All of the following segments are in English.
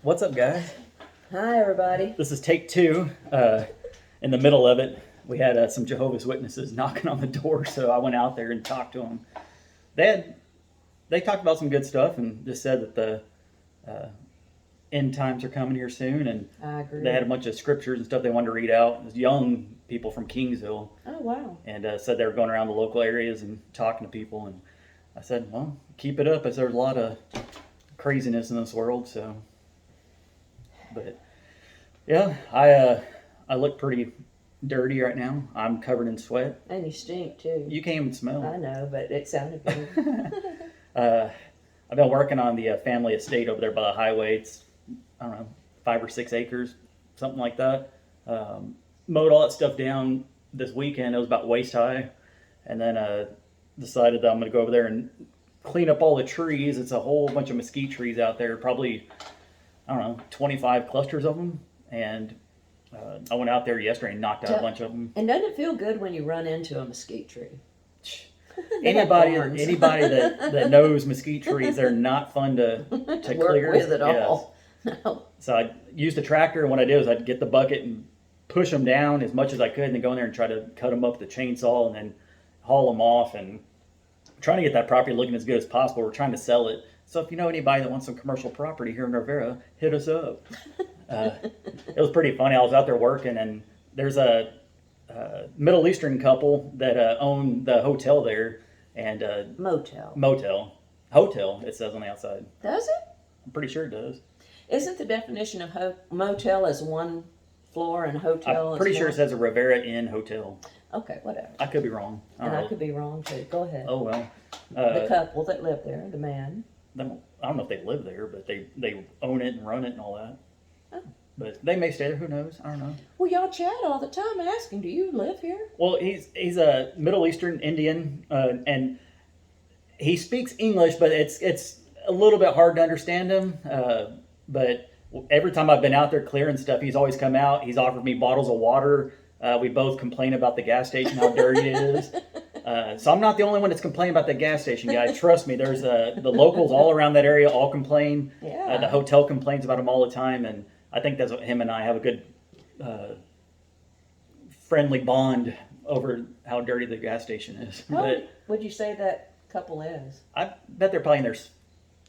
What's up, guys? Hi, everybody. This is take two. In the middle of it, we had some Jehovah's Witnesses knocking on the door, so I went out there and talked to them. They talked about some good stuff and just said that the end times are coming here soon, and I agree. they had a bunch of scriptures and stuff they wanted to read out. It was young people from Kingsville, Oh, wow. and said they were going around the local areas and talking to people. And I said, well, keep it up, as there's a lot of craziness in this world. So, but yeah, I look pretty dirty right now. I'm covered in sweat. And you stink, too. You can't even smell. I know, but it sounded good. I've been working on the family estate over there by the highway. It's, I don't know, 5 or 6 acres, something like that. Mowed all that stuff down this weekend. It was about waist high. And then decided that I'm going to go over there and clean up all the trees. It's a whole bunch of mesquite trees out there, probably, I don't know, 25 clusters of them. And I went out there yesterday and knocked out a bunch of them. And doesn't it feel good when you run into a mesquite tree? Anybody thorns. that knows mesquite trees, they're not fun to Work clear. with at Yes. all. No. So I used the tractor, and what I did was I'd get the bucket and push them down as much as I could, and then go in there and try to cut them up with the chainsaw, and then haul them off, and trying to get that property looking as good as possible. We're trying to sell it. So if you know anybody that wants some commercial property here in Rivera, hit us up. It was pretty funny. I was out there working, and there's a Middle Eastern couple that own the hotel there, and Motel. hotel, it says on the outside. Does it? I'm pretty sure it does. Isn't the definition of motel as one floor and hotel I'm as pretty sure it one? says a Rivera Inn hotel. Okay, whatever. I could be wrong. I And don't I know. could be wrong, too. Go ahead. Oh well. The couple that lived there, the man. I don't know if they live there, but they own it and run it and all that. Oh. But they may stay there. Who knows? I don't know. Well, y'all chat all the time asking, do you live here? Well, he's a Middle Eastern Indian, and he speaks English, but it's a little bit hard to understand him. But every time I've been out there clearing stuff, he's always come out. He's offered me bottles of water. We both complain about the gas station, how dirty it is. So I'm not the only one that's complaining about the gas station, guys. Trust me. There's the locals all around that area all complain. Yeah. The hotel complains about him all the time, and I think that's what him and I have a good friendly bond over how dirty the gas station is. How But would you say that couple is? I bet they're probably in their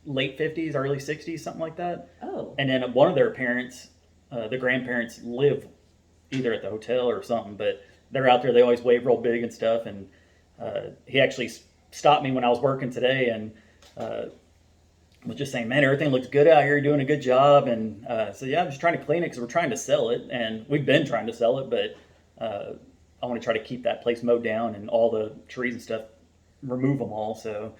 late 50s, early 60s, something like that. Oh. And then one of their parents, the grandparents, live either at the hotel or something, but they're out there. They always wave real big and stuff. And he actually stopped me when I was working today and was just saying, man, everything looks good out here. You're doing a good job. And so, yeah, I'm just trying to clean it because we're trying to sell it. And we've been trying to sell it, but I want to try to keep that place mowed down and all the trees and stuff, remove them all. So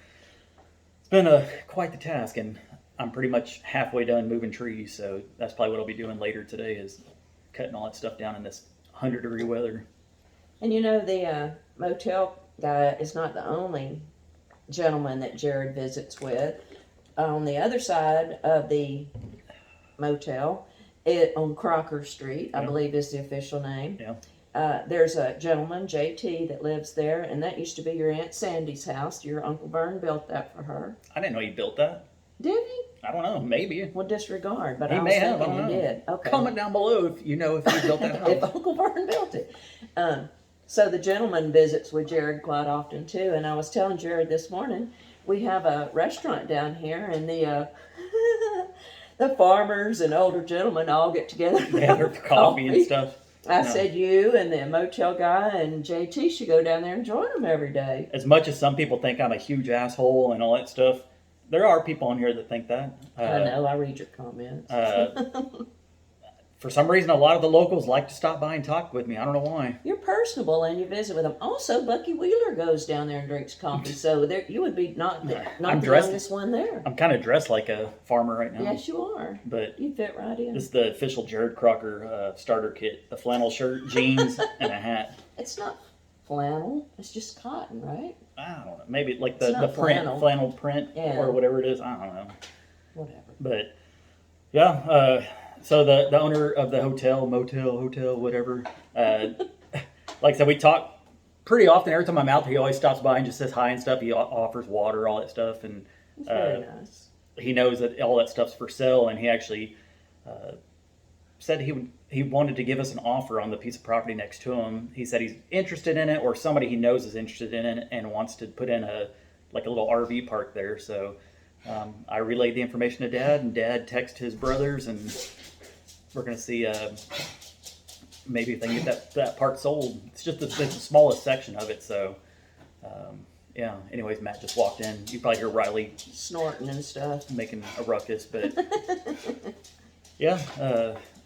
it's been quite the task. And I'm pretty much halfway done moving trees. So that's probably what I'll be doing later today is cutting all that stuff down in this 100-degree weather. And you know, the motel guy is not the only gentleman that Jared visits with. On the other side of the motel, on Crocker Street, I Yeah. believe is the official name. Yeah. There's a gentleman, JT, that lives there, and that used to be your Aunt Sandy's house. Your Uncle Vern built that for her. I didn't know he built that. Did he? I don't know. Maybe. Well, disregard, but He I was may have. I thinking don't he know. did. Okay. Comment down below if you know if he built that If house. Uncle Vern built it. So the gentleman visits with Jared quite often too, and I was telling Jared this morning, we have a restaurant down here, and the the farmers and older gentlemen all get together. They have their coffee and stuff. I No. said you and the motel guy and JT should go down there and join them every day. As much as some people think I'm a huge asshole and all that stuff, there are people on here that think that. I know, I read your comments. For some reason, a lot of the locals like to stop by and talk with me. I don't know why. You're personable and you visit with them. Also, Bucky Wheeler goes down there and drinks coffee, so there you would be not the I'm dressed- youngest one there. I'm kind of dressed like a farmer right now. Yes, you are. But You fit right in. this is the official Jared Crocker starter kit. A flannel shirt, jeans, and a hat. It's not flannel. It's just cotton, right? I don't know. Maybe like It's the not print, flannel. flannel print Yeah. or whatever it is. I don't know. Whatever. But yeah, so the owner of the hotel, motel, hotel, whatever, like I said, we talk pretty often. Every time I'm out there, he always stops by and just says hi and stuff. He offers water, all that stuff. And It's very nice. he knows that all that stuff's for sale, and he actually said he wanted to give us an offer on the piece of property next to him. He said he's interested in it, or somebody he knows is interested in it, and wants to put in a little RV park there. So I relayed the information to Dad, and Dad texted his brothers, and we're gonna see maybe if they can get that part sold. It's just the smallest section of it, so. Yeah. Anyways, Matt just walked in. You probably hear Riley Snorting and stuff. making a ruckus, but yeah.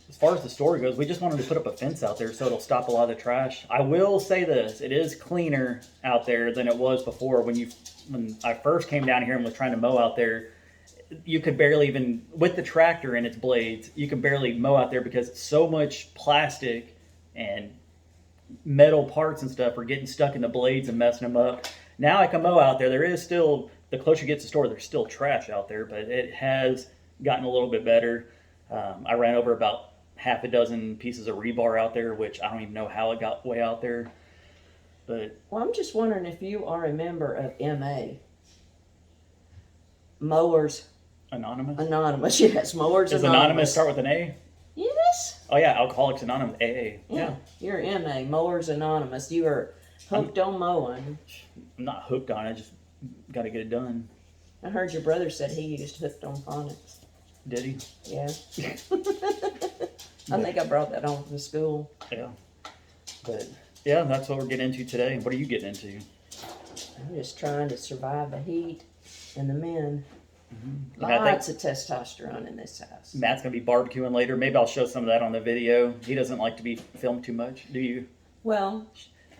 As far as the store goes, we just wanted to put up a fence out there so it'll stop a lot of the trash. I will say this: it is cleaner out there than it was before. When I first came down here and was trying to mow out there, you could barely even, with the tractor and its blades, you can barely mow out there because so much plastic and metal parts and stuff are getting stuck in the blades and messing them up. Now I can mow out there. There is still, the closer you get to the store, there's still trash out there, but it has gotten a little bit better. I ran over about half a dozen pieces of rebar out there, which I don't even know how it got way out there. But Well, I'm just wondering if you are a member of MA. Mowers Anonymous? Anonymous. Yes, Mowers Does Anonymous. Anonymous start with an A? Yes. Oh yeah, Alcoholics Anonymous, AA. Yeah. You're MA, Mowers Anonymous. You are hooked on mowing. I'm not hooked on it, just got to get it done. I heard your brother said he used hooked on phonics. Did he? Yeah. I think I brought that home from school. Yeah. But yeah, that's what we're getting into today. What are you getting into? I'm just trying to survive the heat and the men. And I think Lots of testosterone in this house. Matt's gonna be barbecuing later. Maybe I'll show some of that on the video. He doesn't like to be filmed too much. Do you? Well,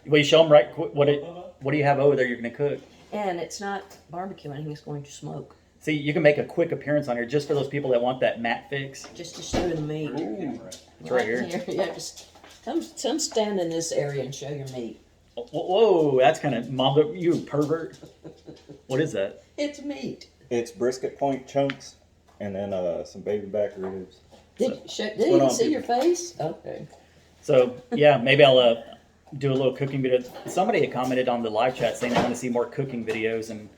Will you show him right? What do you have over there? You're gonna cook. and it's not barbecuing. He's going to smoke. See, you can make a quick appearance on here just for those people that want that matte fix. Just to show the meat. It's right here. Yeah, just come stand in this area and show your meat. Whoa, that's kind of mom. You pervert. What is that? It's meat. It's brisket point chunks and then some baby back ribs. Did Put he on see people. your face? Okay. So yeah, maybe I'll do a little cooking video. Somebody had commented on the live chat saying they want to see more cooking videos, and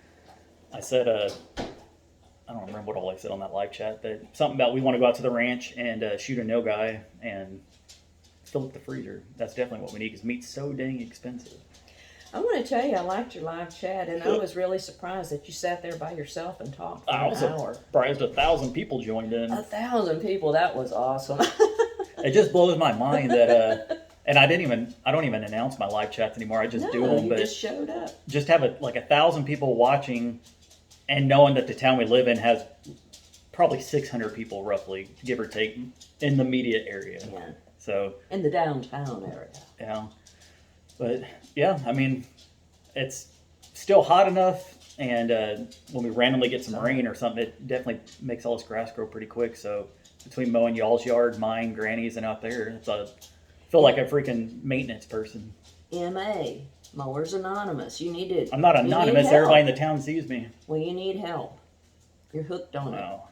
I said, I don't remember what all I said on that live chat. That something about we want to go out to the ranch and shoot a nilgai and fill up the freezer. That's definitely what we need because meat's so dang expensive. I want to tell you, I liked your live chat, and I was really surprised that you sat there by yourself and talked for I an was hour. surprised 1,000 people joined in. 1,000 people. That was awesome. It just blows my mind that, and I don't even announce my live chats anymore. I just do No, them, you but just showed up. just have 1,000 people watching, and knowing that the town we live in has probably 600 people, roughly, give or take, in the immediate area. Yeah, So in the downtown area. yeah, but yeah, I mean, it's still hot enough, and when we randomly get some rain or something, it definitely makes all this grass grow pretty quick. So between mowing y'all's yard, mine, Granny's, and out there, feel like a freaking maintenance person. MA, Mowers Anonymous. You need to. I'm not you need anonymous. help. Everybody in the town sees me. Well, you need help. You're hooked on it. No,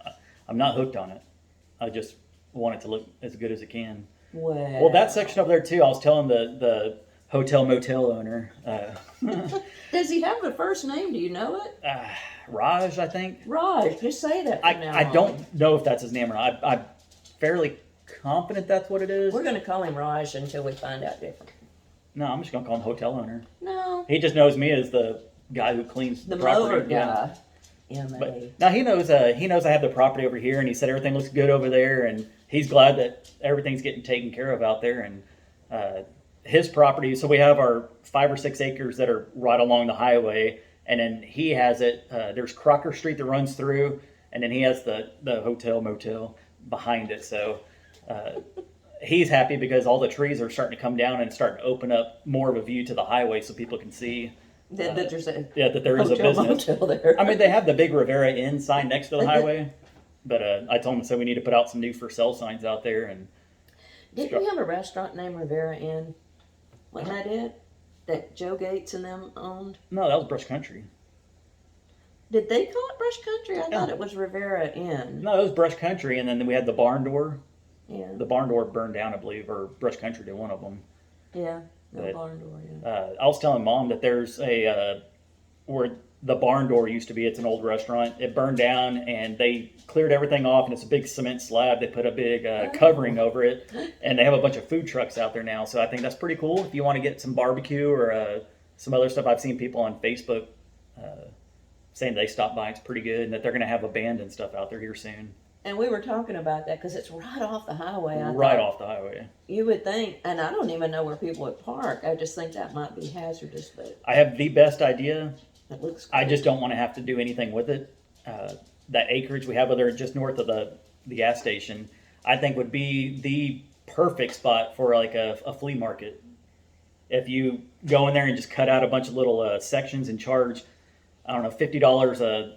I'm not hooked on it. I just want it to look as good as it can. Well, That section over there too. I was telling the hotel motel owner, Does he have a first name? Do you know it? Raj, I think. Raj. Just say that from now I on. don't know if that's his name or not. I'm fairly confident that's what it is. We're going to call him Raj until we find out different. No, I'm just gonna call him hotel owner. No, He just knows me as the guy who cleans the property. mower Yeah. guy. MA. But now he knows I have the property over here, and he said everything looks good over there, and he's glad that everything's getting taken care of out there. And his property, so we have our 5 or 6 acres that are right along the highway, and then he has it. There's Crocker Street that runs through, and then he has the hotel motel behind it. So he's happy because all the trees are starting to come down and starting to open up more of a view to the highway, so people can see. That there's a That there is a hotel business. motel there. I mean, they have the big Rivera Inn sign next to the highway, but I told them, so we need to put out some new for sale signs out there. And Didn't we have a restaurant named Rivera Inn? Wasn't that it? That Joe Gates and them owned? no, that was Brush Country. Did they call it Brush Country? I Yeah. thought it was Rivera Inn. No, it was Brush Country, and then we had the barn door. Yeah, The barn door burned down, I believe, or Brush Country did one of them. yeah. No But- barn door, yeah. I was telling Mom that there's a where the barn door used to be. It's an old restaurant. It burned down, and they cleared everything off, and it's a big cement slab. They put a big covering over it, and they have a bunch of food trucks out there now. So I think that's pretty cool. If you want to get some barbecue or some other stuff, I've seen people on Facebook saying they stopped by. It's pretty good, and that they're going to have a band and stuff out there here soon. And we were talking about that because it's right off the highway. Right off the highway. You would think, and I don't even know where people would park. I just think that might be hazardous, but I have the best idea. it looks I cool. just don't want to have to do anything with it. That acreage we have over there just north of the gas station, I think would be the perfect spot for like a flea market. If you go in there and just cut out a bunch of little sections and charge, I don't know, $50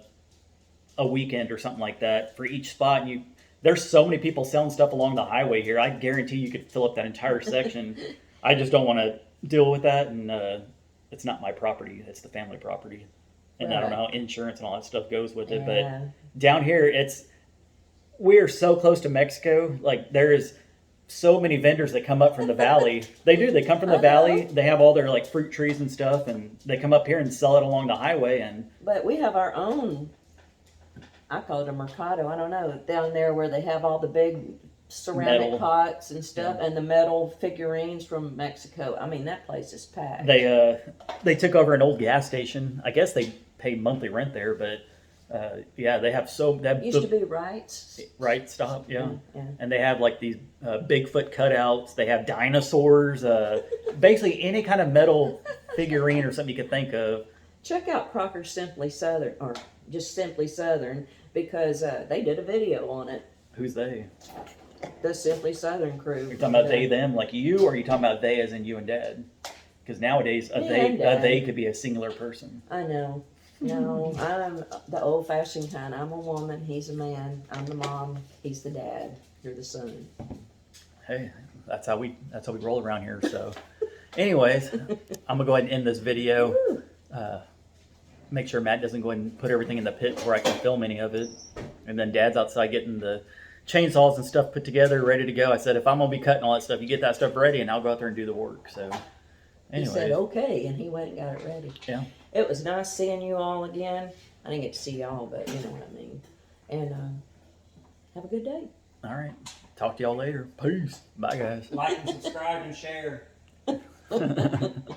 a weekend or something like that for each spot. And there's so many people selling stuff along the highway here. I guarantee you could fill up that entire section. I just don't want to deal with that, and it's not my property. It's the family property, and I don't know how insurance and all that stuff goes with it. Yeah. But down here, we're so close to Mexico. Like there is so many vendors that come up from the valley. They come from the I valley. know. They have all their like fruit trees and stuff, and they come up here and sell it along the highway. And But we have our own, I call it a mercado, I don't know, down there where they have all the big ceramic Metal. pots and stuff and the metal figurines from Mexico. I mean, that place is packed. they took over an old gas station. I guess they pay monthly rent there, but yeah, they have Used to be Wrights. right stop, yeah. Yeah. And they have like these Bigfoot cutouts. They have dinosaurs. Basically any kind of metal figurine or something you could think of. Check out Crocker Simply Southern, or just Simply Southern, because they did a video on it. Who's they? The Simply Southern crew. You're talking about they, them, like you, or are you talking about they as in you and Dad? Because nowadays Me and a Dad. they could be a singular person. I know. No, I'm the old-fashioned kind. I'm a woman. He's a man. I'm the mom. He's the dad. You're the son. Hey, that's how we roll around here. So, anyways, I'm gonna go ahead and end this video. Make sure Matt doesn't go ahead and put everything in the pit before I can film any of it. And then Dad's outside getting the chainsaws and stuff put together, ready to go. I said, if I'm gonna be cutting all that stuff, you get that stuff ready, and I'll go out there and do the work. So, He said anyway, okay, and he went and got it ready. Yeah. It was nice seeing you all again. I didn't get to see y'all, but you know what I mean. And have a good day. all right. Talk to y'all later. Peace. Bye, guys. Like and subscribe and share.